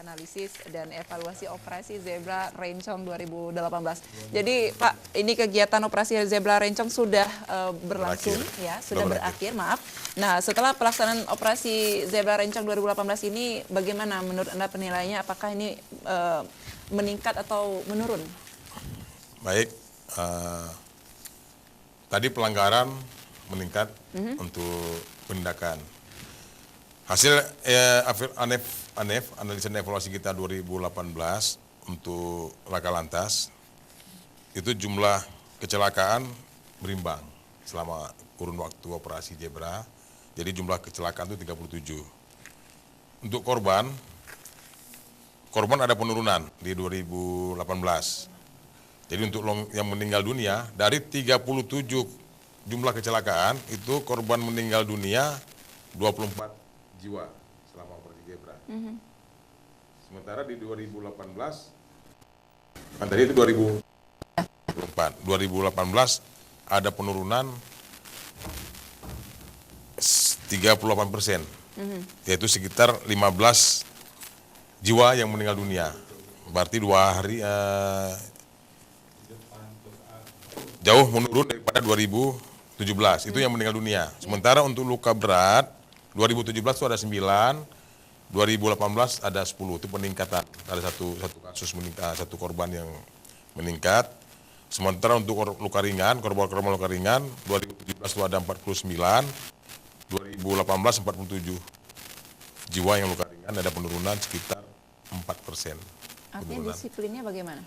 analisis dan evaluasi operasi Zebra Rencong 2018. Jadi Pak, ini kegiatan operasi Zebra Rencong sudah berlangsung, sudah berakhir, maaf. Nah, setelah pelaksanaan operasi Zebra Rencong 2018 ini, bagaimana menurut Anda penilaiannya? Apakah ini meningkat atau menurun? Baik, tadi pelanggaran meningkat untuk penindakan. Hasil ANEF, analisa dan evaluasi kita 2018 untuk Laka Lantas, itu jumlah kecelakaan berimbang selama kurun waktu operasi Zebra. Jadi jumlah kecelakaan itu 37. Untuk korban ada penurunan di 2018. Jadi untuk yang meninggal dunia, dari 37 jumlah kecelakaan, itu korban meninggal dunia 24 jiwa selama operasi Zebra. Sementara di 2018, kan tadi itu 2018 ada penurunan 38%, yaitu sekitar 15 jiwa yang meninggal dunia. Berarti 2 hari jauh menurun daripada 2017, itu yang meninggal dunia. Sementara untuk luka berat, 2017 itu ada 9, 2018 ada 10, itu peningkatan. Ada satu kasus satu korban yang meningkat. Sementara untuk luka ringan, korban luka ringan, 2017 itu ada 49, 2018 47 jiwa yang luka ringan, ada penurunan sekitar 4%. Artinya disiplinnya bagaimana?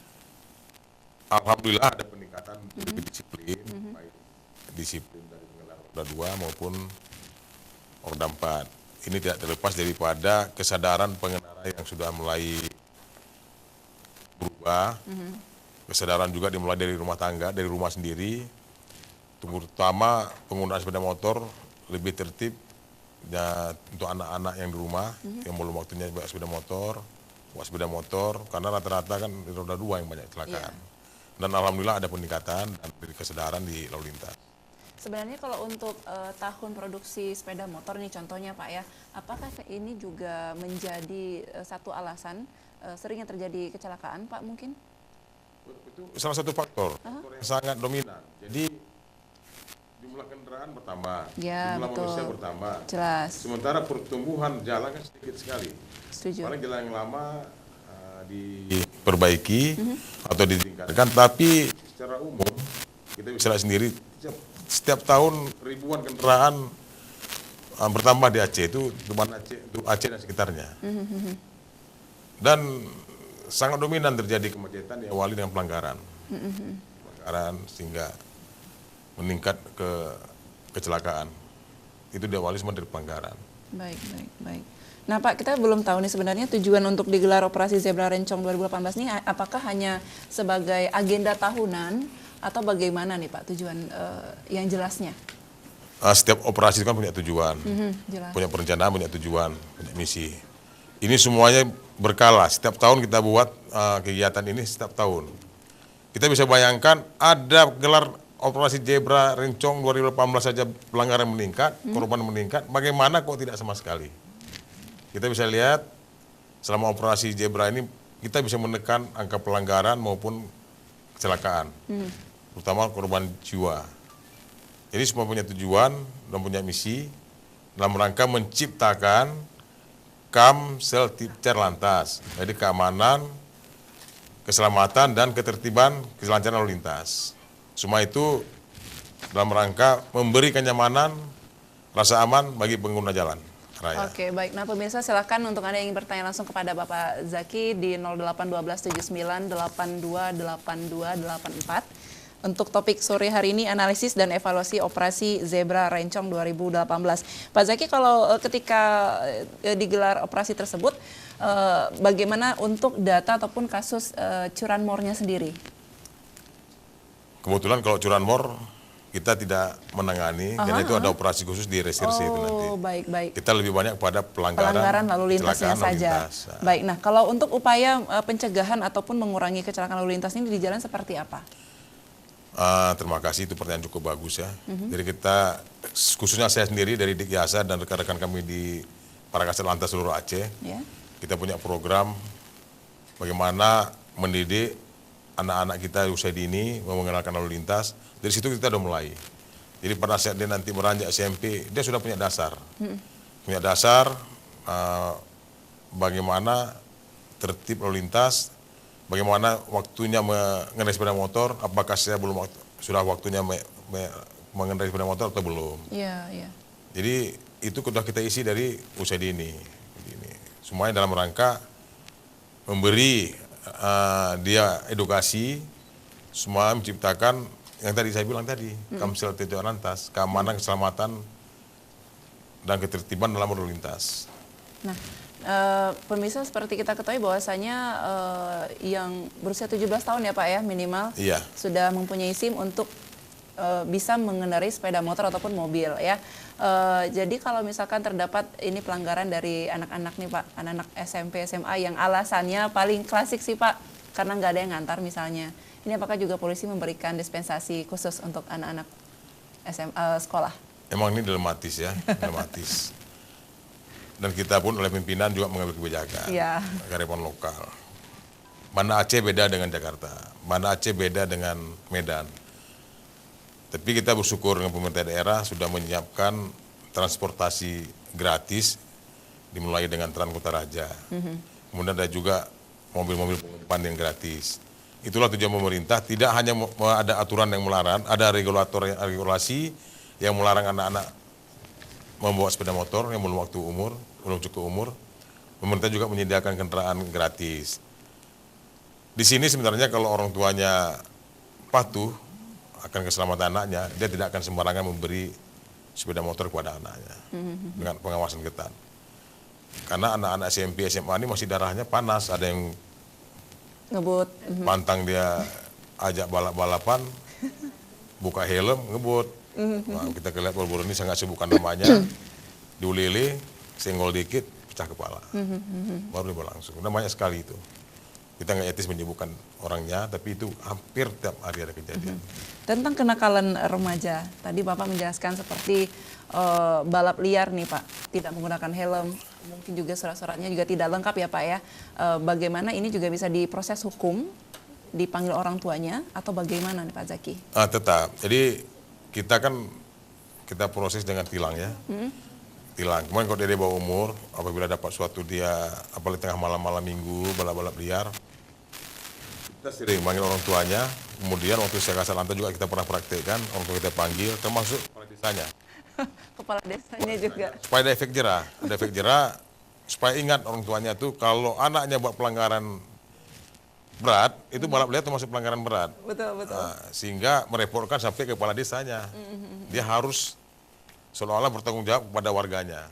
Alhamdulillah ada peningkatan lebih disiplin, baik disiplin dari pengendara roda 2 maupun roda 4. Ini tidak terlepas daripada kesadaran pengendara yang sudah mulai berubah. Kesadaran juga dimulai dari rumah tangga, dari rumah sendiri. Terutama penggunaan sepeda motor lebih tertib ya, untuk anak-anak yang di rumah yang belum waktunya bawa sepeda motor, karena rata-rata kan di roda 2 yang banyak kecelakaan. Dan alhamdulillah ada peningkatan dan kesadaran di lalu lintas. Sebenarnya kalau untuk tahun produksi sepeda motor nih contohnya Pak ya, apakah ini juga menjadi satu alasan seringnya terjadi kecelakaan Pak mungkin? Itu salah satu faktor yang sangat dominan. Jadi jumlah kendaraan bertambah, jumlah manusia bertambah. Jelas. Sementara pertumbuhan jalan kan sedikit sekali. Setuju. Paling jalan yang lama diperbaiki atau ditingkatkan, tapi secara umum kita bisa lihat sendiri setiap tahun ribuan kendaraan bertambah di Aceh, itu Aceh dan sekitarnya. Dan sangat dominan terjadi kemacetan diawali dengan pelanggaran. Sehingga meningkat ke kecelakaan. Itu diawali semua dari pelanggaran. Baik. Nah Pak, kita belum tahu nih sebenarnya tujuan untuk digelar operasi Zebra Rencong 2018 ini apakah hanya sebagai agenda tahunan atau bagaimana nih Pak tujuan yang jelasnya? Setiap operasi kan punya tujuan, punya perencanaan, punya tujuan, punya misi. Ini semuanya berkala, setiap tahun kita buat kegiatan ini setiap tahun. Kita bisa bayangkan ada gelar operasi Zebra Rencong 2018 saja pelanggaran meningkat, korban meningkat, bagaimana kok tidak sama sekali? Kita bisa lihat selama operasi Zebra ini kita bisa menekan angka pelanggaran maupun kecelakaan, terutama korban jiwa. Jadi semua punya tujuan dan punya misi dalam rangka menciptakan Kamseltipcer Lantas, jadi keamanan, keselamatan dan ketertiban kelancaran lalu lintas. Semua itu dalam rangka memberi kenyamanan, rasa aman bagi pengguna jalan raya. Oke, baik. Nah pemirsa silakan untuk Anda yang ingin bertanya langsung kepada Bapak Zaki di 081279828284. Untuk topik sore hari ini analisis dan evaluasi operasi Zebra Rencong 2018. Pak Zaki, kalau ketika digelar operasi tersebut, bagaimana untuk data ataupun kasus curanmornya sendiri? Kebetulan kalau curanmor kita tidak menangani, karena itu ada operasi khusus di reserse itu nanti. Baik. Kita lebih banyak pada pelanggaran lalu lintasnya saja. Baik, nah kalau untuk upaya pencegahan ataupun mengurangi kecelakaan lalu lintas ini di jalan seperti apa? Terima kasih, itu pertanyaan cukup bagus ya. Jadi kita, khususnya saya sendiri dari Dik Yasa dan rekan-rekan kami di Parakasat Lantas seluruh Aceh, Kita punya program bagaimana mendidik anak-anak kita usia dini mengenalkan lalu lintas. Dari situ kita udah mulai. Jadi pada saat dia nanti beranjak SMP, dia sudah punya dasar. Punya dasar bagaimana tertib lalu lintas, bagaimana waktunya mengendarai sepeda motor, apakah saya sudah waktunya mengendarai sepeda motor atau belum. Iya. Jadi itu sudah kita isi dari usia dini. Semuanya dalam rangka memberi dia edukasi, semua menciptakan yang tadi saya bilang tadi, Kamsel Tito Lantas, keamanan, keselamatan, dan ketertiban dalam lalu lintas. Nah, pemirsa seperti kita ketahui bahwasanya yang berusia 17 tahun ya Pak ya minimal Iya. sudah mempunyai SIM untuk bisa mengendarai sepeda motor ataupun mobil ya. Jadi kalau misalkan terdapat ini pelanggaran dari anak-anak nih Pak, anak-anak SMP, SMA yang alasannya paling klasik sih Pak, karena nggak ada yang ngantar misalnya. Ini apakah juga polisi memberikan dispensasi khusus untuk anak-anak sekolah? Emang ini dilematis ya, dilematis. Dan kita pun oleh pimpinan juga mengambil kebijakan, Iya. kearifan lokal. Banda Aceh beda dengan Jakarta, Banda Aceh beda dengan Medan. Tapi kita bersyukur dengan pemerintah daerah sudah menyiapkan transportasi gratis, dimulai dengan Trans Kutaraja. Kemudian ada juga mobil-mobil pengumpan yang gratis. Itulah tujuan pemerintah, tidak hanya ada aturan yang melarang, ada regulasi yang melarang anak-anak membawa sepeda motor yang belum cukup umur. Pemerintah juga menyediakan kendaraan gratis. Di sini sebenarnya kalau orang tuanya patuh akan keselamatan anaknya, dia tidak akan sembarangan memberi sepeda motor kepada anaknya dengan pengawasan ketat. Karena anak-anak SMP, SMA ini masih darahnya panas, ada yang Ngebut. pantang dia ajak balap-balapan, buka helm, ngebut. Nah, kita lihat baru-baru ini saya nggak sebutkan namanya, diulili, senggol dikit, pecah kepala. Baru dia langsung. Udah banyak sekali itu. Kita nggak etis menyebutkan orangnya, tapi itu hampir tiap hari ada kejadian. Tentang kenakalan remaja, tadi Bapak menjelaskan seperti balap liar nih Pak, tidak menggunakan helm, mungkin juga surat-suratnya juga tidak lengkap ya Pak ya. Bagaimana ini juga bisa diproses hukum, dipanggil orang tuanya, atau bagaimana nih Pak Zaki? Tetap, jadi kita proses dengan tilang ya. Tilang, kemudian kalau dia bawa umur, apabila dapat suatu dia, apalagi tengah malam-malam minggu, balap-balap liar, kita sering panggil orang tuanya, kemudian waktu saya kasar lantas juga kita pernah praktekkan, orang tua kita panggil, termasuk kepala desanya. Kepala desanya juga. Supaya ada efek jerah, supaya ingat orang tuanya tuh kalau anaknya buat pelanggaran berat, itu balap liar termasuk pelanggaran berat. Betul. Nah, sehingga merepotkan sampai ke kepala desanya. Dia harus seolah-olah bertanggung jawab kepada warganya.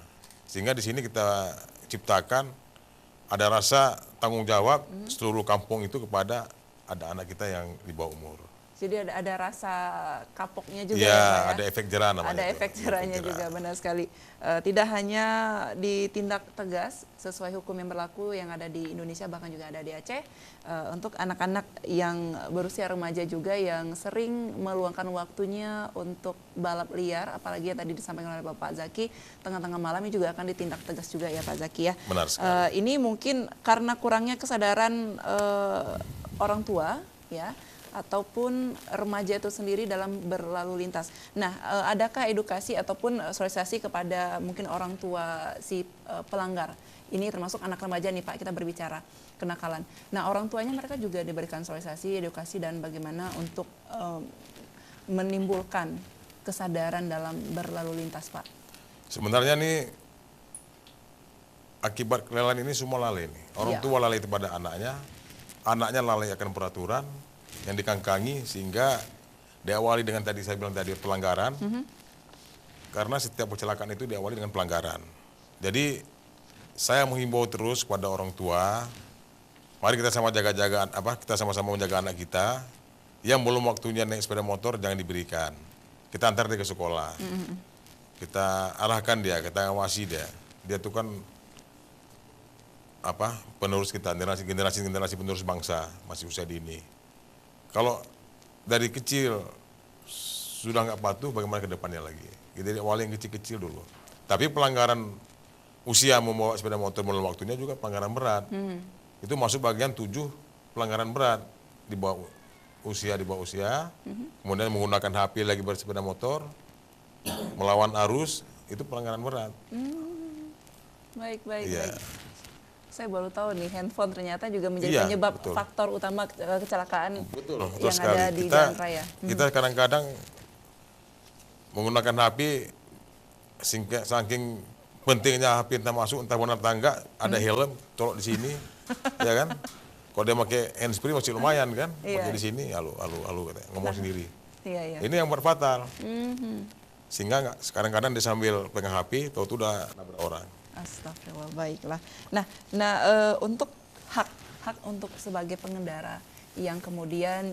Sehingga di sini kita ciptakan ada rasa tanggung jawab seluruh kampung itu kepada ada anak kita yang di bawah umur. Jadi ada rasa kapoknya juga Iya, ya Pak ya? ada efek jerah namanya. Ada efek jerahnya juga, benar sekali. Tidak hanya ditindak tegas sesuai hukum yang berlaku yang ada di Indonesia, bahkan juga ada di Aceh. Untuk anak-anak yang berusia remaja juga yang sering meluangkan waktunya untuk balap liar, apalagi yang tadi disampaikan oleh Bapak Zaki, tengah-tengah malam ini juga akan ditindak tegas juga ya Pak Zaki ya. Benar sekali. Ini mungkin karena kurangnya kesadaran orang tua ya, ataupun remaja itu sendiri dalam berlalu lintas. Nah, adakah edukasi ataupun sosialisasi kepada mungkin orang tua si pelanggar? Ini termasuk anak remaja nih Pak, kita berbicara kenakalan. Nah, orang tuanya mereka juga diberikan sosialisasi, edukasi, dan bagaimana untuk menimbulkan kesadaran dalam berlalu lintas Pak. Sebenarnya nih akibat kelelahan ini semua lalai nih. Orang tua lalai kepada anaknya lalai akan peraturan yang dikangkangi, sehingga diawali dengan tadi saya bilang tadi pelanggaran. Karena setiap kecelakaan itu diawali dengan pelanggaran. Jadi saya menghimbau terus kepada orang tua, mari kita sama kita sama-sama menjaga anak kita. Yang belum waktunya naik sepeda motor jangan diberikan. Kita antar dia ke sekolah. Kita arahkan dia, kita ngawasi dia. Dia itu kan penerus kita, generasi penerus bangsa, masih usia dini. Kalau dari kecil sudah nggak patuh, bagaimana ke depannya lagi? Dari awal yang kecil-kecil dulu. Tapi pelanggaran usia membawa sepeda motor belum waktunya juga pelanggaran berat. Itu masuk bagian 7 pelanggaran berat di bawah usia, kemudian menggunakan HP lagi bersepeda motor, melawan arus, itu pelanggaran berat. Baik, baik, Iya. baik. Saya baru tahu nih handphone ternyata juga menjadi Iya, penyebab betul. faktor utama kecelakaan Betul yang sekali. ada di jalan raya. Kita kadang-kadang menggunakan HP saking pentingnya HP entah masuk entah benar tangga, ada helm, colok di sini, ya kan? Kalau dia pakai handsfree masih lumayan kan? Iya. Pakai di sini, halo, katanya, ngomong sendiri. Iya, iya. Ini yang berfatal. Sehingga kadang-kadang dia sambil pegang HP, tahu-tahu udah nabrak orang. Astagfirullah, baiklah. Nah, untuk hak untuk sebagai pengendara yang kemudian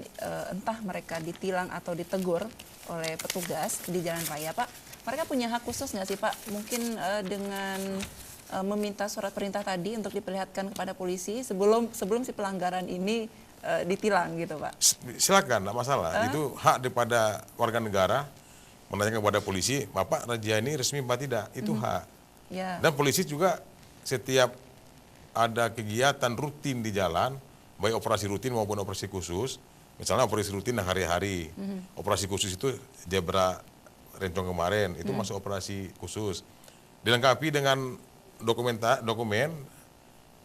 entah mereka ditilang atau ditegur oleh petugas di jalan raya, Pak, mereka punya hak khusus nggak sih, Pak? Mungkin dengan meminta surat perintah tadi untuk diperlihatkan kepada polisi sebelum si pelanggaran ini ditilang gitu, Pak? Silakan, tidak masalah. Itu hak daripada warga negara menanyakan kepada polisi, Bapak razia ini resmi apa tidak? Itu hak. Ya. Dan polisi juga setiap ada kegiatan rutin di jalan, baik operasi rutin maupun operasi khusus, misalnya operasi rutin hari-hari, operasi khusus itu Zebra Rencong kemarin, itu masuk operasi khusus. Dilengkapi dengan dokumen,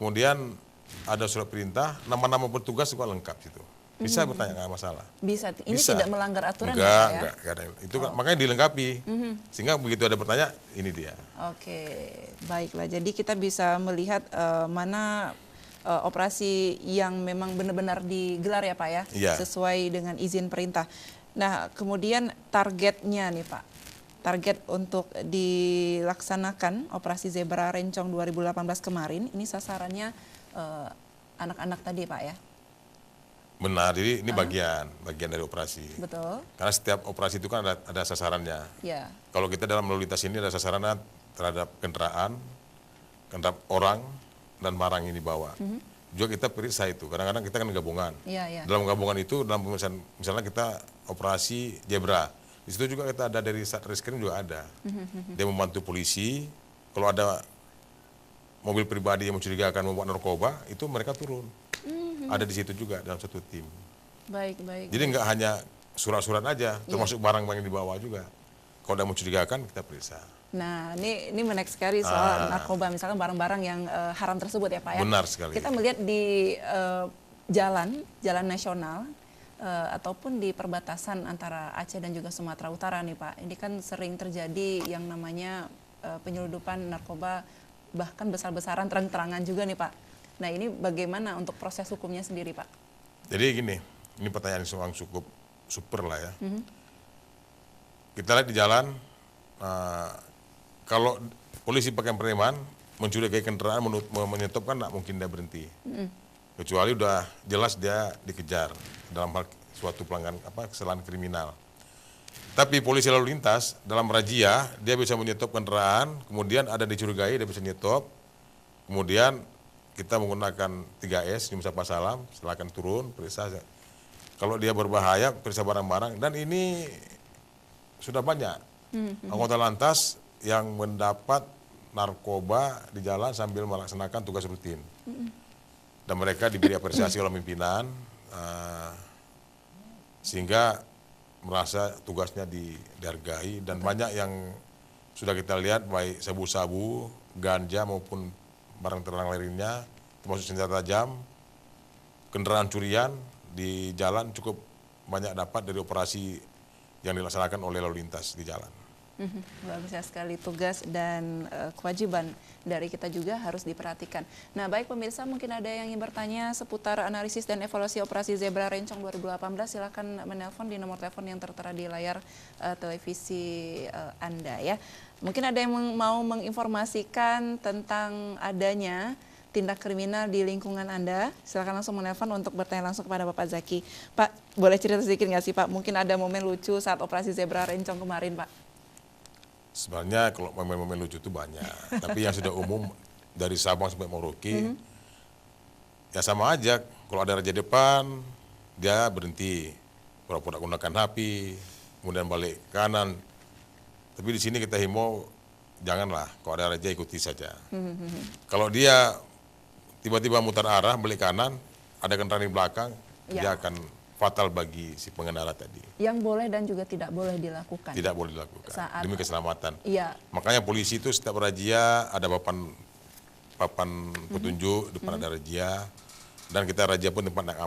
kemudian ada surat perintah, nama-nama petugas juga lengkap situ. Bisa bertanya, nggak masalah. Bisa. Ini Bisa. tidak melanggar aturan ya, Pak, ya? Enggak ada. Itu makanya dilengkapi. Sehingga begitu ada bertanya, ini dia. Oke, baiklah. Jadi kita bisa melihat mana operasi yang memang benar-benar digelar ya, Pak, ya? Iya. Sesuai dengan izin perintah. Nah, kemudian targetnya nih, Pak. Target untuk dilaksanakan operasi Zebra Rencong 2018 kemarin, ini sasarannya anak-anak tadi, Pak, ya? Benar, jadi ini bagian dari operasi. Betul? Karena setiap operasi itu kan ada sasarannya. Ya. Kalau kita dalam lalu lintas ini ada sasarannya terhadap kendaraan, orang, dan barang yang dibawa. Juga kita periksa itu. Kadang-kadang kita kan gabungan. Iya, iya. Dalam gabungan itu, dalam pemeriksaan, misalnya kita operasi Zebra. Di situ juga kita ada dari Satreskrim juga ada. Dia membantu polisi. Kalau ada mobil pribadi yang mencurigakan membawa narkoba, itu mereka turun. Ada di situ juga dalam satu tim. Baik, baik. Jadi nggak hanya surat-surat aja, termasuk barang-barang yang dibawa juga. Kalau ada mencurigakan, kita periksa. Nah, ini menarik sekali soal narkoba, misalkan barang-barang yang haram tersebut ya, Pak, ya. Benar sekali. Kita melihat di jalan nasional ataupun di perbatasan antara Aceh dan juga Sumatera Utara nih, Pak. Ini kan sering terjadi yang namanya penyeludupan narkoba, bahkan besar-besaran, terang-terangan juga nih, Pak. Nah, ini bagaimana untuk proses hukumnya sendiri, Pak? Jadi gini, ini pertanyaan yang cukup super lah ya. Kita lihat di jalan, kalau polisi pakai preman, mencurigai kendaraan, menyetop kan nggak mungkin dia berhenti. Kecuali udah jelas dia dikejar dalam hal suatu pelanggaran kesalahan kriminal. Tapi polisi lalu lintas dalam razia dia bisa menyetop kendaraan, kemudian ada dicurigai dia bisa nyetop, kemudian kita menggunakan 3S, Nyum Sapa Salam, silakan turun, periksa. Kalau dia berbahaya, periksa barang-barang. Dan ini sudah banyak anggota lantas yang mendapat narkoba di jalan sambil melaksanakan tugas rutin. Dan mereka diberi apresiasi oleh pimpinan, sehingga merasa tugasnya dihargai. Dan banyak yang sudah kita lihat, baik sabu-sabu, ganja maupun barang terlarang lainnya, termasuk senjata tajam, kendaraan curian di jalan cukup banyak dapat dari operasi yang dilaksanakan oleh lalu lintas di jalan. Bagusnya sekali, tugas dan kewajiban dari kita juga harus diperhatikan. Nah, baik pemirsa, mungkin ada yang ingin bertanya seputar analisis dan evaluasi operasi Zebra Rencong 2018, silakan menelpon di nomor telepon yang tertera di layar televisi Anda ya. Mungkin ada yang mau menginformasikan tentang adanya tindak kriminal di lingkungan Anda, silakan langsung menelpon untuk bertanya langsung kepada Bapak Zaki. Pak, boleh cerita sedikit nggak sih Pak? Mungkin ada momen lucu saat operasi Zebra Rencong kemarin, Pak? Sebenarnya kalau momen-momen lucu itu banyak, tapi yang sudah umum dari Sabang sampai Merauke, ya sama aja. Kalau ada raja depan, dia berhenti, pura-pura gunakan HP, kemudian balik kanan. Tapi di sini kita himbau janganlah. Kalau ada razia ikuti saja. Kalau dia tiba-tiba mutar arah balik kanan, ada kendaraan di belakang, dia akan fatal bagi si pengendara tadi. Yang boleh dan juga tidak boleh dilakukan. Tidak boleh dilakukan demi keselamatan. Iya. Makanya polisi itu setiap razia ada papan petunjuk depan ada razia, dan kita razia pun tempat yang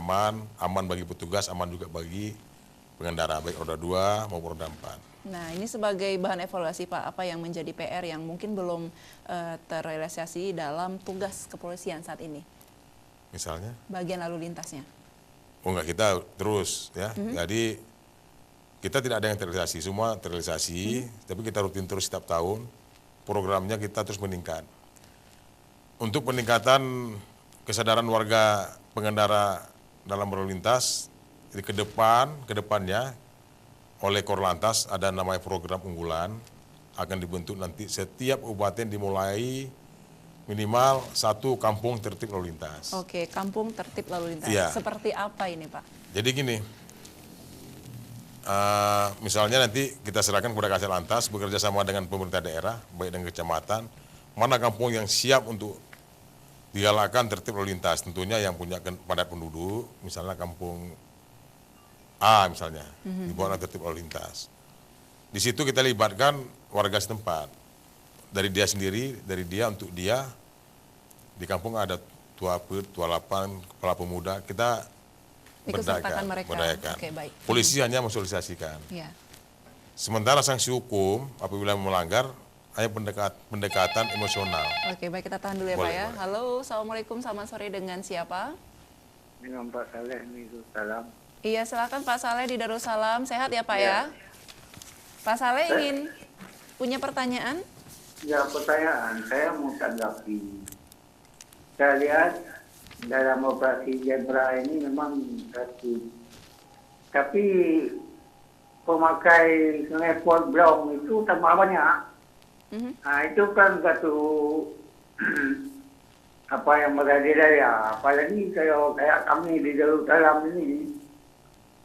aman bagi petugas, aman juga bagi pengendara baik roda 2 maupun roda 4. Nah, ini sebagai bahan evaluasi Pak, apa yang menjadi PR yang mungkin belum terrealisasi dalam tugas kepolisian saat ini? Misalnya? Bagian lalu lintasnya. Oh enggak, kita terus ya. Jadi kita tidak ada yang terrealisasi, semua terrealisasi, tapi kita rutin terus setiap tahun. Programnya kita terus meningkat. Untuk peningkatan kesadaran warga pengendara dalam berlalu lintas, jadi kedepannya oleh Korlantas ada namanya program unggulan, akan dibentuk nanti setiap kabupaten dimulai minimal 1 kampung tertib lalu lintas. Oke, kampung tertib lalu lintas. Iya. Seperti apa ini Pak? Jadi gini, misalnya nanti kita serahkan kepada Kasat Lantas bekerja sama dengan pemerintah daerah, baik dengan kecamatan, mana kampung yang siap untuk digalakan tertib lalu lintas. Tentunya yang punya padat penduduk, misalnya kampung A misalnya, dibuatlah tertib lalu lintas. Di situ kita libatkan warga setempat. Dari dia sendiri, dari dia untuk dia. Di kampung ada tua lapan, kepala pemuda, kita Ikutsertakan mereka. berdayakan. Oke, baik. Polisi hanya mensosialisasikan. Ya. Sementara sanksi hukum apabila melanggar hanya pendekatan emosional. Oke, baik, kita tahan dulu ya Boleh, Pak ya. boleh. Halo, Assalamualaikum, selamat sore, dengan siapa? Dengan Pak Saleh nih, salam. Iya, silakan Pak Saleh di Darussalam. Sehat ya Pak Ya. ya? Pak Saleh ingin punya pertanyaan? Ya, pertanyaan saya mau tanggapi. Saya lihat dalam operasi Zebra ini memang drastis. Tapi pemakai knalpot brown itu tambah banyak. Nah, itu kan satu apa yang berbeda-beda. Apalagi kalau kayak kami di Darussalam ini,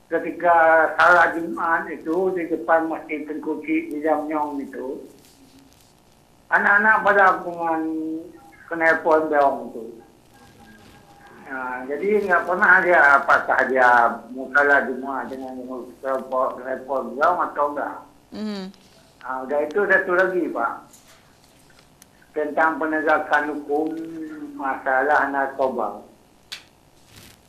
ketika salat Jumat itu di depan Masjid Tengku Cik di Jamnyong itu, anak-anak pada dengan knalpot brown itu. Nah, jadi nggak pernah dia apakah dia musalah Jumat dengan knalpot brown atau enggak. Nah, udah itu satu lagi Pak, tentang penegakan hukum masalah narkoba.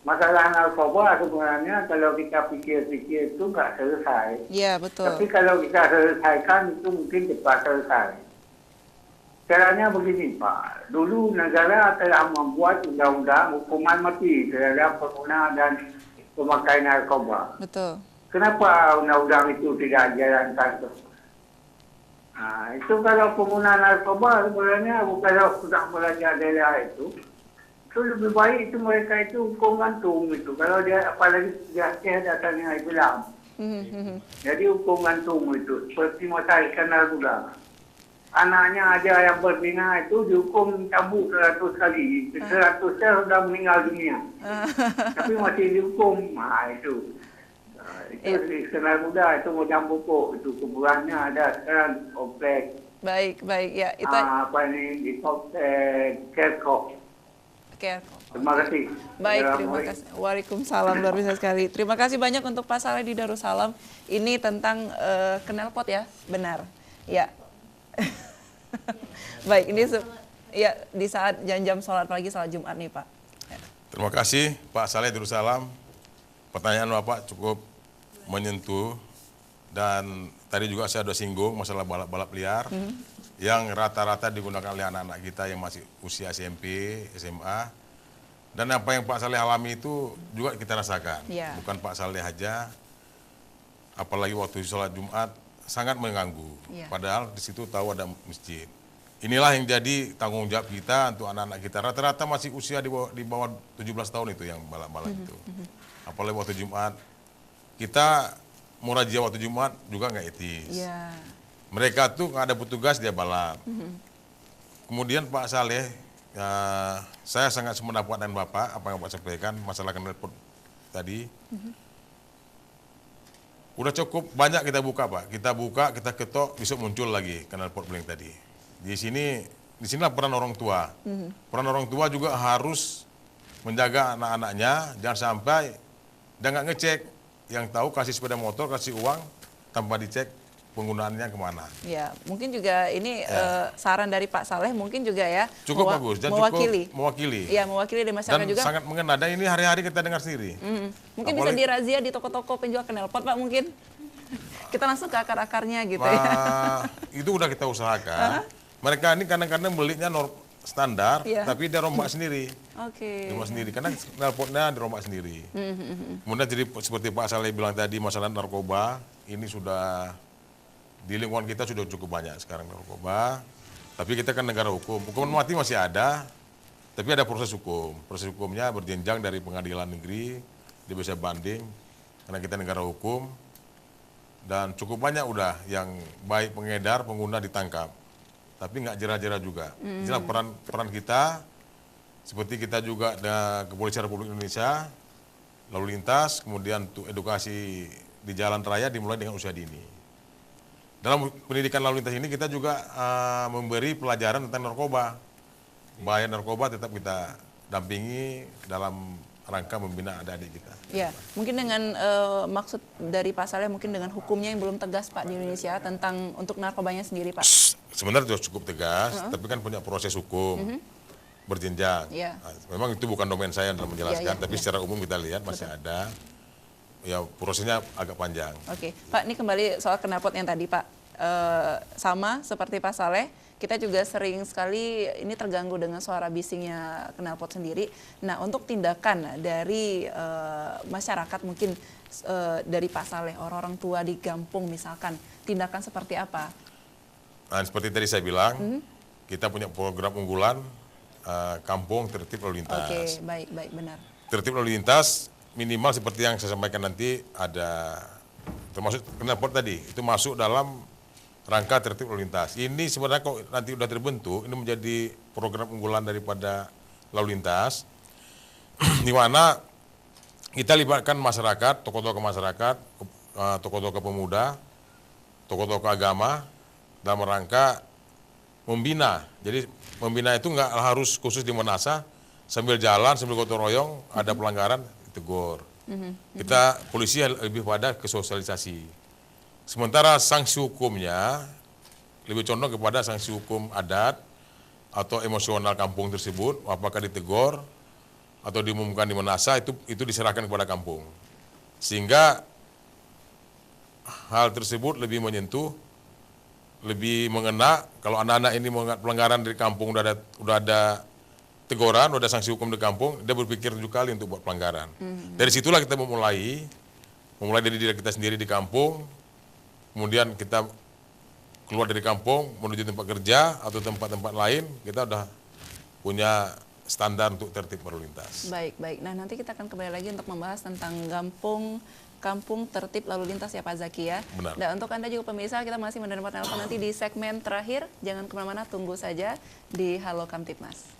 Masalah narkoba sebenarnya kalau kita pikir-pikir itu nggak selesai. Iya, betul. Tapi kalau kita selesaikan itu mungkin cepat selesai. Caranya begini Pak, dulu negara telah membuat undang-undang hukuman mati terhadap pengguna dan pemakai narkoba. Betul. Kenapa undang-undang itu tidak dijalankan? Nah, itu kalau pengguna narkoba sebenarnya kalau sudah belajar daerah itu lebih baik itu mereka itu hukum gantung itu. Kalau dia apalagi dia datangnya Islam. Jadi hukum gantung itu seperti masa ikan narkoba. Anaknya aja yang berzina itu dihukum cambuk 100 kali. 100-nya sudah meninggal dunia. Tapi masih dihukum. Nah, itu. Itu kenal muda itu modal pokok itu kuburannya ada sekarang kompleks. Baik, ya. Itu Apa ini di kompleks Kerkop. Terima kasih. Baik, terima kasih. Waalaikumsalam, luar biasa sekali. Terima kasih banyak untuk Pak Saleh di Darussalam. Ini tentang knalpot ya, benar. Ya. Baik, ini ya di saat jam-jam sholat pagi, sholat Jumat nih Pak. Ya. Terima kasih Pak Saleh Darussalam. Pertanyaan Bapak cukup menyentuh, dan tadi juga saya sudah singgung masalah balap-balap liar yang rata-rata digunakan oleh anak-anak kita yang masih usia SMP, SMA, dan apa yang Pak Saleh alami itu juga kita rasakan. Ya. Bukan Pak Saleh aja, apalagi waktu sholat Jumat sangat mengganggu. Ya. Padahal di situ tahu ada masjid. Inilah yang jadi tanggung jawab kita untuk anak-anak kita. Rata-rata masih usia di bawah 17 tahun itu yang balap-balap itu. Apalagi waktu Jumat, kita mau razia waktu Jumat juga nggak etis. Ya. Mereka tuh nggak ada petugas, dia balap. Kemudian Pak Saleh, saya sangat sependapat dengan Bapak, apa yang Bapak sampaikan, masalah knalpot tadi. Udah cukup banyak kita buka Pak, kita buka, kita ketok, besok muncul lagi knalpot blank tadi. Di sinilah peran orang tua. Peran orang tua juga harus menjaga anak-anaknya, jangan sampai dia nggak ngecek. Yang tahu kasih sepeda motor, kasih uang tanpa dicek penggunaannya kemana. Ya, mungkin juga ini saran dari Pak Saleh mungkin juga ya. Cukup bagus dan mewakili. cukup mewakili. Iya, mewakili di masyarakat Dan juga. sangat mengena. Dan ini hari-hari kita dengar sendiri. Mungkin bisa dirazia di toko-toko penjual knalpot, Pak, mungkin. Kita langsung ke akar-akarnya gitu ya. Itu udah kita usahakan. Mereka ini kadang-kadang belinya standar, tapi dia rombak sendiri. Oke. Rombak sendiri, karena knalpotnya dirombak sendiri. Kemudian jadi seperti Pak Saleh bilang tadi, masalah narkoba, ini sudah di lingkungan kita sudah cukup banyak sekarang narkoba. Tapi kita kan negara hukum. Hukuman mati masih ada, tapi ada proses hukum. Proses hukumnya berjenjang dari pengadilan negeri, dia bisa banding, karena kita negara hukum. Dan cukup banyak udah yang baik pengedar, pengguna ditangkap. Tapi nggak jera-jera juga. Inilah peran kita, seperti kita juga ada Kepolisian Republik Indonesia, lalu lintas, kemudian untuk edukasi di jalan raya dimulai dengan usia dini. Dalam pendidikan lalu lintas ini kita juga memberi pelajaran tentang narkoba. Bahaya narkoba tetap kita dampingi dalam rangka membina adik-adik kita. Ya, mungkin dengan maksud dari Pak Saleh mungkin dengan hukumnya yang belum tegas Pak di Indonesia tentang untuk narkobanya sendiri Pak. Sebenarnya sudah cukup tegas, tapi kan punya proses hukum berjenjang. Nah, memang itu bukan domain saya dalam menjelaskan, tapi secara umum kita lihat masih ada. Ya prosesnya agak panjang. Oke, Pak, ini kembali soal knalpot yang tadi Pak. Sama seperti Pak Saleh, kita juga sering sekali ini terganggu dengan suara bisingnya knalpot sendiri. Nah, untuk tindakan dari masyarakat mungkin dari Pak Saleh, orang-orang tua di kampung misalkan, tindakan seperti apa? Nah, seperti tadi saya bilang, kita punya program unggulan kampung tertib lalu lintas. Oke, baik, benar. Tertib lalu lintas minimal seperti yang saya sampaikan nanti ada, termasuk knalpot tadi, itu masuk dalam rangka tertib lalu lintas. Ini sebenarnya kok nanti udah terbentuk, ini menjadi program unggulan daripada lalu lintas, di mana kita libatkan masyarakat, tokoh-tokoh masyarakat, tokoh-tokoh pemuda, tokoh-tokoh agama, dalam rangka membina. Jadi membina itu nggak harus khusus di Manasa, sambil jalan, sambil gotong royong, ada pelanggaran, ditegur. Kita polisi lebih pada ke sosialisasi. Sementara sanksi hukumnya lebih condong kepada sanksi hukum adat atau emosional kampung tersebut, apakah ditegur atau diumumkan di Manasa, itu diserahkan kepada kampung. Sehingga hal tersebut lebih menyentuh, lebih mengena. Kalau anak-anak ini pelanggaran dari kampung udah ada teguran, udah ada sanksi hukum di kampung, dia berpikir 7 kali untuk buat pelanggaran. Dari situlah kita memulai dari diri kita sendiri di kampung, kemudian kita keluar dari kampung menuju tempat kerja atau tempat-tempat lain, kita udah punya standar untuk tertib lalu lintas. Baik. Nah, nanti kita akan kembali lagi untuk membahas tentang kampung tertib lalu lintas ya Pak Zaki ya. Benar. Dan untuk Anda juga pemirsa, kita masih menerima telepon nanti di segmen terakhir. Jangan kemana-mana, tunggu saja di Halo Kamtibmas.